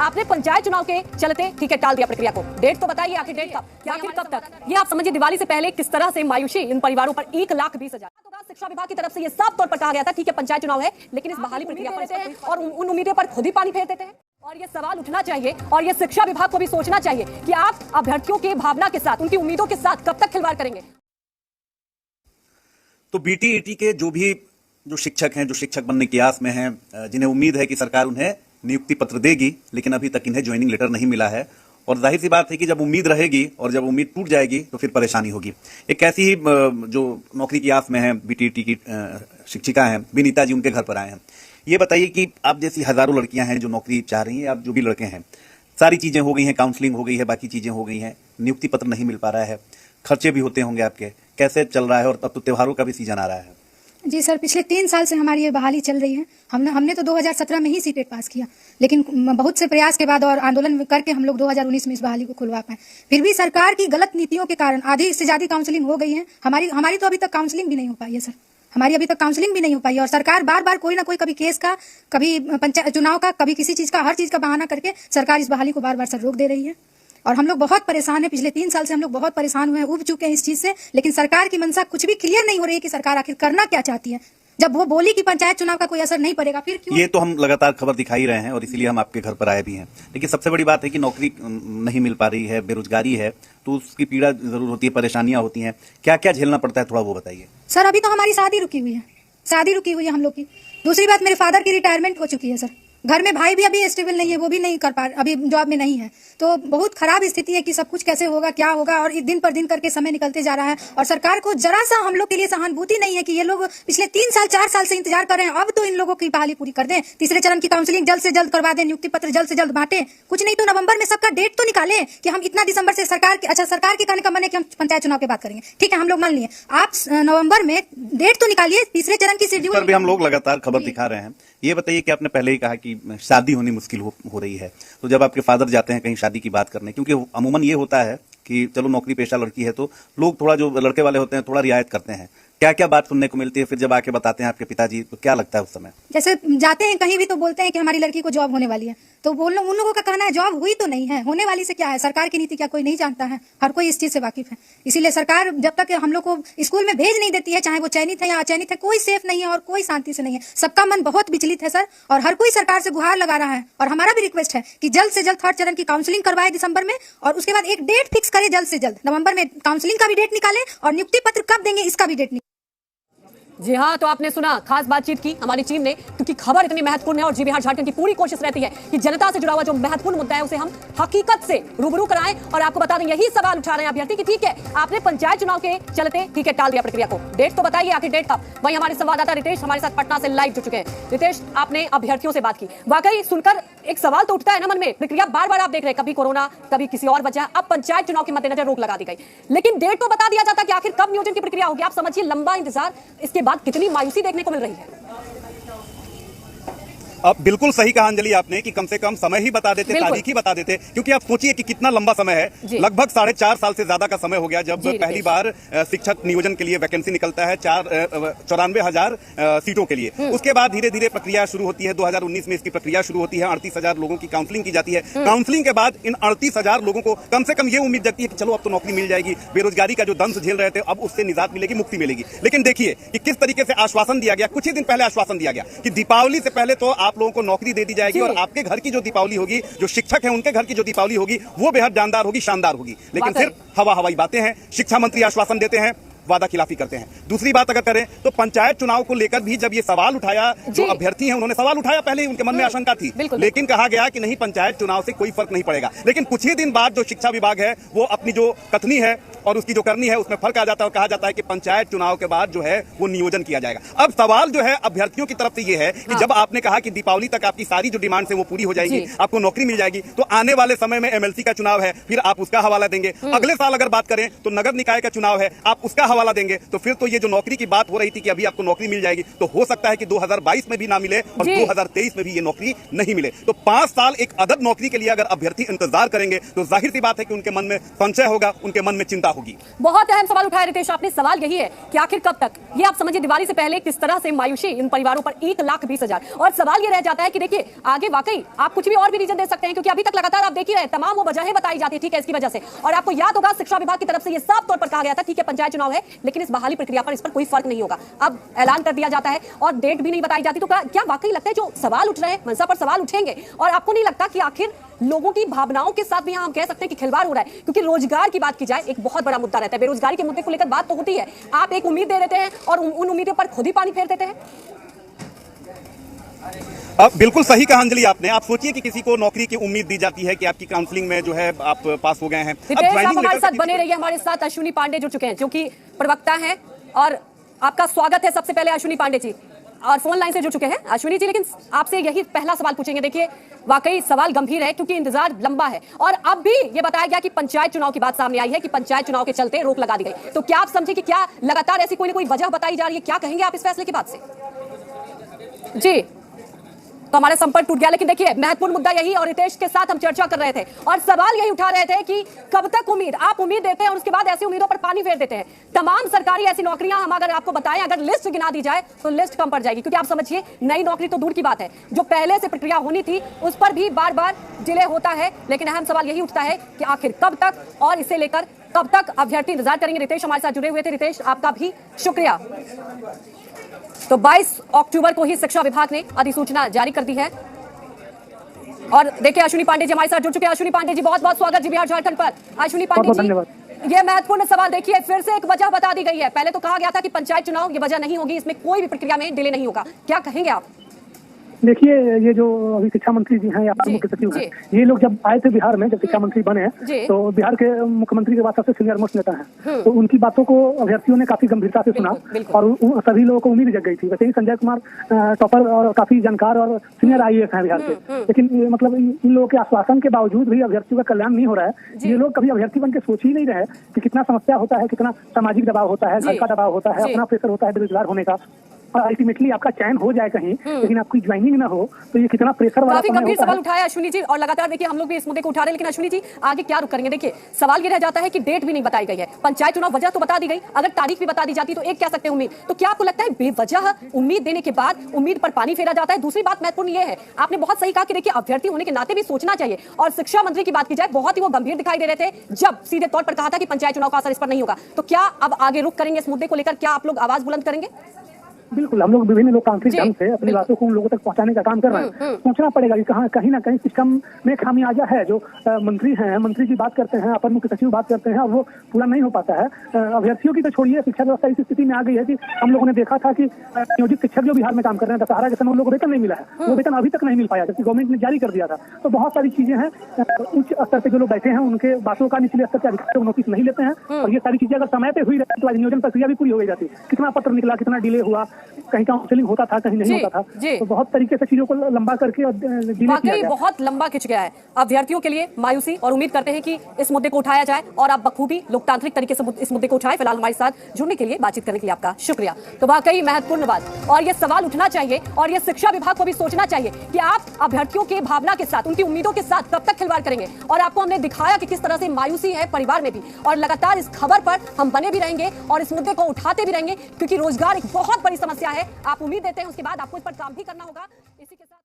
आपने पंचायत चुनाव के चलते ठीक है टाल दिया प्रक्रिया को। डेट तो बताइए, आखिर डेट कब, आखिर कब तक? ये आप समझिए दिवाली से पहले किस तरह से मायूसी इन परिवारों पर 1,20,000। शिक्षा विभाग की तरफ से ये साफ तौर पर कहा गया था ठीक है पंचायत चुनाव है, लेकिन इस बहाली प्रक्रिया पर और उन उम्मीदों पर खुद ही पानी फेर देते हैं। और ये सवाल उठना चाहिए और ये शिक्षा विभाग को भी सोचना चाहिए कि आप अभ्यर्थियों की भावना के साथ, उनकी उम्मीदों के साथ कब तक खिलवाड़ करेंगे। तो बीटीईटी के जो शिक्षक हैं, जो शिक्षक बनने की आस में हैं, जिन्हें उम्मीद है कि सरकार उन्हें नियुक्ति पत्र देगी, लेकिन अभी तक इन्हें ज्वाइनिंग लेटर नहीं मिला है। और जाहिर सी बात है कि जब उम्मीद रहेगी और जब उम्मीद टूट जाएगी तो फिर परेशानी होगी। एक ऐसी ही जो नौकरी की आस में है बीटीईटी की शिक्षिका हैं, विनीता जी, उनके घर पर आए हैं। ये बताइए कि आप जैसी हजारों लड़कियां हैं जो नौकरी चाह रही हैं, आप जो भी लड़के हैं, सारी चीजें हो गई हैं, काउंसलिंग हो गई है, बाकी चीजें हो गई हैं, नियुक्ति पत्र नहीं मिल पा रहा है, खर्चे भी होते होंगे आपके, कैसे चल रहा है? और अब तो त्योहारों का भी सीजन आ रहा है। जी सर, पिछले 3 साल से हमारी ये बहाली चल रही है। हमने तो 2017 में ही सीटेट पास किया, लेकिन बहुत से प्रयास के बाद और आंदोलन करके हम लोग 2019 में इस बहाली को खुलवा पाए। फिर भी सरकार की गलत नीतियों के कारण आधी से ज्यादा काउंसलिंग हो गई है। हमारी तो अभी तक काउंसलिंग भी नहीं हो पाई है सर, हमारी अभी तक काउंसलिंग भी नहीं हो पाई है। और सरकार बार बार कोई ना कोई, कभी केस का, कभी पंचायत चुनाव का, कभी किसी चीज का, हर चीज का बहाना करके सरकार इस बहाली को बार बार सर रोक दे रही है। और हम लोग बहुत परेशान हैं। पिछले 3 साल से हम लोग बहुत परेशान हुए हैं, उब चुके हैं इस चीज से। लेकिन सरकार की मंशा कुछ भी क्लियर नहीं हो रही है कि सरकार आखिर करना क्या चाहती है। जब वो बोली कि पंचायत चुनाव का कोई असर नहीं पड़ेगा, फिर क्यों? ये तो हम लगातार खबर दिखाई रहे हैं और इसीलिए हम आपके घर पर आए भी हैं। लेकिन सबसे बड़ी बात है कि नौकरी नहीं मिल पा रही है, बेरोजगारी है, तो उसकी पीड़ा जरूर होती है, परेशानियां होती हैं। क्या क्या झेलना पड़ता है, थोड़ा वो बताइए। सर अभी तो हमारी शादी रुकी हुई है, शादी रुकी हुई है हम लोग की। दूसरी बात, मेरे फादर की रिटायरमेंट हो चुकी है सर। घर में भाई भी अभी स्टेबल नहीं है, वो भी नहीं कर पा, अभी जॉब में नहीं है। तो बहुत खराब स्थिति है कि सब कुछ कैसे होगा, क्या होगा। और दिन पर दिन करके समय निकलते जा रहा है और सरकार को जरा सा हम लोग के लिए सहानुभूति नहीं है कि ये लोग पिछले 3 साल 4 साल से इंतजार कर रहे हैं। अब तो इन लोगों की बहाली पूरी कर दें, तीसरे चरण की काउंसलिंग जल्द से जल्द करवा दें, नियुक्ति पत्र जल्द से जल्द बांटे। कुछ नहीं तो नवंबर में सबका डेट तो निकाले कि हम इतना दिसंबर से सरकार के कहने का मन है कि हम पंचायत चुनाव की बात करेंगे, ठीक है, हम लोग मान लिए। आप नवंबर में डेट तो निकालिए, तीसरे चरण की शेड्यूल भी हम लोग लगातार खबर दिखा रहे हैं। ये बताइए कि आपने पहले ही कहा कि शादी होनी मुश्किल हो रही है, तो जब आपके फादर जाते हैं कहीं शादी की बात करने, क्योंकि अमूमन ये होता है कि चलो नौकरी पेशा लड़की है तो लोग थोड़ा, जो लड़के वाले होते हैं, थोड़ा रियायत करते हैं। क्या क्या बात सुनने को मिलती है फिर जब आके बताते हैं आपके पिताजी, तो क्या लगता है उस समय? जैसे जाते हैं कहीं भी तो बोलते हैं कि हमारी लड़की को जॉब होने वाली है, तो उन लोगों का कहना है जॉब हुई तो नहीं है, होने वाली से क्या है। सरकार की नीति क्या कोई नहीं जानता है? हर कोई इस चीज से वाकिफ है। इसीलिए सरकार जब तक हम लोग को स्कूल में भेज नहीं देती है, चाहे वो चयनित है या अचयनित है, कोई सेफ नहीं है और कोई शांति से नहीं है। सबका मन बहुत विचलित है सर, और हर कोई सरकार से गुहार लगा रहा है। और हमारा भी रिक्वेस्ट है कि जल्द से जल्द 3rd चरण की काउंसलिंग करवाए दिसंबर में, और उसके बाद एक डेट फिक्स करे जल्द से जल्द। नवंबर में काउंसलिंग का भी डेट निकाले और नियुक्ति पत्र कब देंगे इसका भी डेट। जी हाँ, तो आपने सुना, खास बातचीत की हमारी टीम ने, क्योंकि खबर इतनी महत्वपूर्ण है और जी बिहार झारखंड की पूरी कोशिश रहती है कि जनता से जुड़ा हुआ जो महत्वपूर्ण मुद्दा है उसे हम हकीकत से रूबरू कराएं। और आपको बता दें, यही सवाल उठा रहे हैं अभ्यर्थी कि ठीक है आपने पंचायत चुनाव के चलते ठीक है टाल दिया प्रक्रिया को। डेट तो बताइए, आखिर डेट कब? वहीं हमारे संवाददाता रितेश हमारे साथ पटना से लाइव जुड़ चुके हैं। रितेश, आपने अभ्यर्थियों से बात की, वाकई सुनकर एक सवाल तो उठता है ना मन में। प्रक्रिया बार बार आप देख रहे हैं, कभी कोरोना, कभी किसी और वजह, अब पंचायत चुनाव के मद्देनजर रोक लगा दी गई, लेकिन डेट तो बता दिया जाता कि आखिर कब नियोजन की प्रक्रिया होगी। आप समझिए लंबा इंतजार, इसके बाद कितनी मायूसी देखने को मिल रही है। अब बिल्कुल सही कहा अंजलि आपने कि कम से कम समय ही बता देते, तारीख ही बता देते, क्योंकि आप सोचिए कि कितना लंबा समय है। लगभग 4.5 साल से ज्यादा का समय हो गया जब पहली बार शिक्षक नियोजन के लिए वैकेंसी निकलता है 94,000 सीटों के लिए। उसके बाद धीरे धीरे प्रक्रिया शुरू होती है। 2019 में इसकी प्रक्रिया शुरू होती है, 38,000 लोगों की काउंसलिंग की जाती है। काउंसलिंग के बाद इन 38,000 लोगों को कम से कम ये उम्मीद जगती है कि चलो अब तो नौकरी मिल जाएगी, बेरोजगारी का जो दंश झेल रहे थे अब उससे निजात मिलेगी, मुक्ति मिलेगी। लेकिन देखिए कि किस तरीके से आश्वासन दिया गया। कुछ ही दिन पहले आश्वासन दिया गया कि दीपावली से पहले तो आप लोगों को नौकरी दी जाएगी और आपके घर की जो दीपावली होगी, जो शिक्षक हैं उनके घर की जो दीपावली होगी, वो बेहद जानदार होगी, शानदार होगी। लेकिन सिर्फ हवाई बातें हैं। शिक्षा मंत्री आश्वासन देते हैं, वादा खिलाफी करते हैं। दूसरी बात अगर करें तो पंचायत चुनाव को लेकर भी जब ये सवाल उठाया, जो अभ्यर्थी हैं उन्होंने सवाल उठाया, पहले ही उनके मन में आशंका थी, लेकिन कहा गया कि नहीं, पंचायत चुनाव से कोई फर्क नहीं पड़ेगा। लेकिन कुछ ही दिन बाद जो शिक्षा विभाग है वो अपनी जो कथनी है और उसकी जो करनी है उसमें फर्क आ जाता है और कहा जाता है कि पंचायत चुनाव के बाद जो है वो नियोजन किया जाएगा। अब सवाल जो है अभ्यर्थियों की तरफ से ये है कि जब आपने कहा कि दीपावली तक आपकी सारी जो डिमांड है वो पूरी हो जाएगी, आपको नौकरी मिल जाएगी, तो आने वाले समय में एमएलसी का चुनाव है, फिर आप उसका हवाला देंगे। अगले साल अगर बात करें तो नगर निकाय का चुनाव है, आप उसका हवाला देंगे। तो फिर तो ये जो नौकरी की बात हो रही थी कि अभी आपको नौकरी मिल जाएगी, तो हो सकता है कि 2022 में भी ना मिले और 2023 में भी ये नौकरी नहीं मिले। तो 5 साल एक अदद नौकरी के लिए अगर अभ्यर्थी इंतजार करेंगे तो जाहिर सी बात है कि उनके मन में संशय होगा, उनके मन में चिंता अदा होगी? बहुत अहम सवाल उठाया रितेश आपने। सवाल यही है कि आखिर कब तक, ये आप समझिए दिवाली से पहले किस तरह से मायूसी इन परिवारों पर 1,20,000। और सवाल ये रह जाता है कि देखिए आगे वाकई आप कुछ भी और भी रीजन दे सकते हैं, क्योंकि अभी तक लगातार आप देख ही रहे तमाम वो वजहें बताई जाती है, ठीक है, इसकी वजह से। और आपको याद होगा शिक्षा विभाग की तरफ से ये साफ तौर पर कहा गया था, ठीक है पंचायत चुनाव है लेकिन इस बहाली प्रक्रिया पर इस पर कोई फर्क नहीं होगा। अब ऐलान कर दिया जाता है और डेट भी नहीं बताई जाती। तो क्या वाकई लगता है जो सवाल उठ रहे हैं मनसा पर सवाल उठेंगे? और आपको नहीं लगता कि आखिर लोगों की भावनाओं के साथ भी हम कह सकते हैं कि खिलवाड़ हो रहा है? क्योंकि रोजगार की बात की जाए एक बहुत बड़ा मुद्दा रहता है, बेरोजगारी के मुद्दे को लेकर बात तो होती है, आप एक उम्मीद दे देते हैं और उन उम्मीदों पर खुद ही पानी फेर देते हैं। बिल्कुल सही कहा अंजलि आपने। आप सोचिए कि किसी को नौकरी की उम्मीद दी जाती है कि आपकी काउंसलिंग में जो है आप पास हो गए हैं। आप हमारे साथ बने रहिए। हमारे साथ अश्विनी पांडे जुड़ चुके हैं जो कि प्रवक्ता हैं, और आपका स्वागत है सबसे पहले अश्विनी पांडे जी, और फोन लाइन से जुड़ चुके हैं अश्विनी जी। लेकिन आपसे यही पहला सवाल पूछेंगे। देखिए वाकई सवाल गंभीर है क्योंकि इंतजार लंबा है, और अब भी ये बताया गया कि पंचायत चुनाव की बात सामने आई है कि पंचायत चुनाव के चलते रोक लगा दी गई। तो क्या आप समझे कि क्या लगातार ऐसी कोई ना कोई वजह बताई जा रही है? क्या कहेंगे आप इस फैसले के बाद से? जी, तो हमारा संपर्क टूट गया। लेकिन देखिए महत्वपूर्ण मुद्दा यही, और रितेश के साथ हम चर्चा कर रहे थे और सवाल यही उठा रहे थे कि कब तक उम्मीद, आप उम्मीद देते हैं और उसके बाद ऐसी उम्मीदों पर पानी फेर देते हैं। तमाम सरकारी ऐसी नौकरियां हम अगर आपको बताएं, अगर लिस्ट गिना दी जाए तो लिस्ट कम पड़ जाएगी, क्योंकि आप समझिए नई नौकरी तो दूर की बात है, जो पहले से प्रक्रिया होनी थी उस पर भी बार बार डिले होता है। लेकिन अहम सवाल यही उठता है कि आखिर कब तक, और इसे लेकर कब तक अभ्यर्थी इंतजार करेंगे। रितेश हमारे साथ जुड़े हुए थे। रितेश आपका भी शुक्रिया। तो 22 अक्टूबर को ही शिक्षा विभाग ने अधिसूचना जारी कर दी है। और देखिए अश्विनी पांडे जी हमारे साथ जुड़ चुके हैं। अश्विनी पांडे जी बहुत बहुत स्वागत जी बिहार झारखंड पर। अश्विनी पांडे जी, ये महत्वपूर्ण सवाल देखिए फिर से एक वजह बता दी गई है। पहले तो कहा गया था कि पंचायत चुनाव ये वजह नहीं होगी, इसमें कोई भी प्रक्रिया में डिले नहीं होगा। क्या कहेंगे आप? देखिए ये जो अभी शिक्षा मंत्री जी हैं या मुख्य सचिव हैं, ये लोग जब आए थे बिहार में, जब शिक्षा मंत्री बने हैं, तो बिहार के मुख्यमंत्री के बाद सबसे सीनियर मोस्ट नेता हैं, तो उनकी बातों को अभ्यर्थियों ने काफी गंभीरता से सुना और सभी लोगों को उम्मीद जग गई थी। वैसे ही संजय कुमार टॉपर और काफी जानकार और सीनियर IAS हैं बिहार के, लेकिन मतलब इन लोगों के आश्वासन के बावजूद भी अभ्यर्थियों का कल्याण नहीं हो रहा है। ये लोग कभी अभ्यर्थी बन के सोच ही नहीं रहे कि कितना समस्या होता है, कितना सामाजिक दबाव होता है, घर का दबाव होता है, अपना प्रेशर होता है बेरोजगार होने का, और अल्टीमेटली आपका चयन हो जाए कहीं लेकिन आपकी ज्वाइनिंग ना हो, तो ये कितना प्रेशर वाला काफी गंभीर सवाल उठाया अश्विनी जी, और लगातार देखिए हम लोग भी इस मुद्दे को उठा रहे हैं। लेकिन अश्विनी जी आगे क्या रुख करेंगे? देखिए सवाल ये रह जाता है कि डेट भी नहीं बताई गई है। पंचायत चुनाव वजह तो बता दी गई, अगर तारीख भी बता दी जाती तो एक कह सकते हैं उम्मीद। तो क्या आपको लगता है बेवजह उम्मीद देने के बाद उम्मीद पर पानी फेरा जाता है? दूसरी बात महत्वपूर्ण ये है, आपने बहुत सही कहा कि देखिए अभ्यर्थी होने के नाते भी सोचना चाहिए, और शिक्षा मंत्री की बात की जाए बहुत ही वो गंभीर दिखाई दे रहे थे जब सीधे तौर पर कहा था कि पंचायत चुनाव का असर इस पर नहीं होगा। तो क्या अब आगे रुख करेंगे इस मुद्दे को लेकर? क्या आप लोग आवाज बुलंद करेंगे? बिल्कुल, हम लोग विभिन्न लोकतांत्रिक ढंग से अपनी बातों को उन लोगों तक पहुंचाने का काम कर रहे हैं। सोचना पड़ेगा कि कहीं ना कहीं सिस्टम में खामियाजा है। जो मंत्री हैं, मंत्री जी बात करते हैं, अपर मुख्य सचिव बात करते हैं, और वो पूरा नहीं हो पाता है। अभ्यर्थियों की तो छोड़िए, शिक्षा व्यवस्था इस स्थिति में आ गई है कि हम लोगों ने देखा था कि नियोजित शिक्षक जो बिहार में काम कर रहे हैं, दशहरा के समय उन लोगों को वेतन नहीं मिला है, वो वेतन अभी तक नहीं मिल पाया जबकि गवर्नमेंट ने जारी कर दिया था। तो बहुत सारी चीजें हैं, उच्च स्तर पे जो लोग बैठे हैं उनके बातों का निचले स्तर के अधिकारी नोटिस नहीं लेते हैं, और ये सारी चीजें अगर समय पे हुई रहती तो नियोजन प्रक्रिया भी पूरी हो गई जाती। कितना पत्र निकला, कितना डिले हुआ, कहीं काउंसलिंग होता था, कहीं नहीं होता था, तो बहुत तरीके से चीजों को लंबा करके वाकई बहुत लंबा खिंच गया है। अभ्यर्थियों के लिए मायूसी, और उम्मीद करते हैं कि इस मुद्दे को उठाया जाए और आप बखूबी लोकतांत्रिक तरीके से इस मुद्दे को उठाएं। फिलहाल हमारे साथ जुड़ने के लिए, बातचीत करने के लिए आपका शुक्रिया। तो वाकई महत्वपूर्ण बात, और ये सवाल उठना चाहिए और ये शिक्षा विभाग को भी सोचना चाहिए कि आप अभ्यर्थियों के भावना के साथ, उनकी उम्मीदों के साथ कब तक खिलवाड़ करेंगे। और आपको हमने दिखाया कि किस तरह से मायूसी है परिवार में भी, और लगातार इस खबर पर हम बने भी रहेंगे और इस मुद्दे को उठाते भी रहेंगे, क्योंकि रोजगार एक बहुत बड़ी समस्या है। आप उम्मीद देते हैं, उसके बाद आपको इस पर काम भी करना होगा। इसी के साथ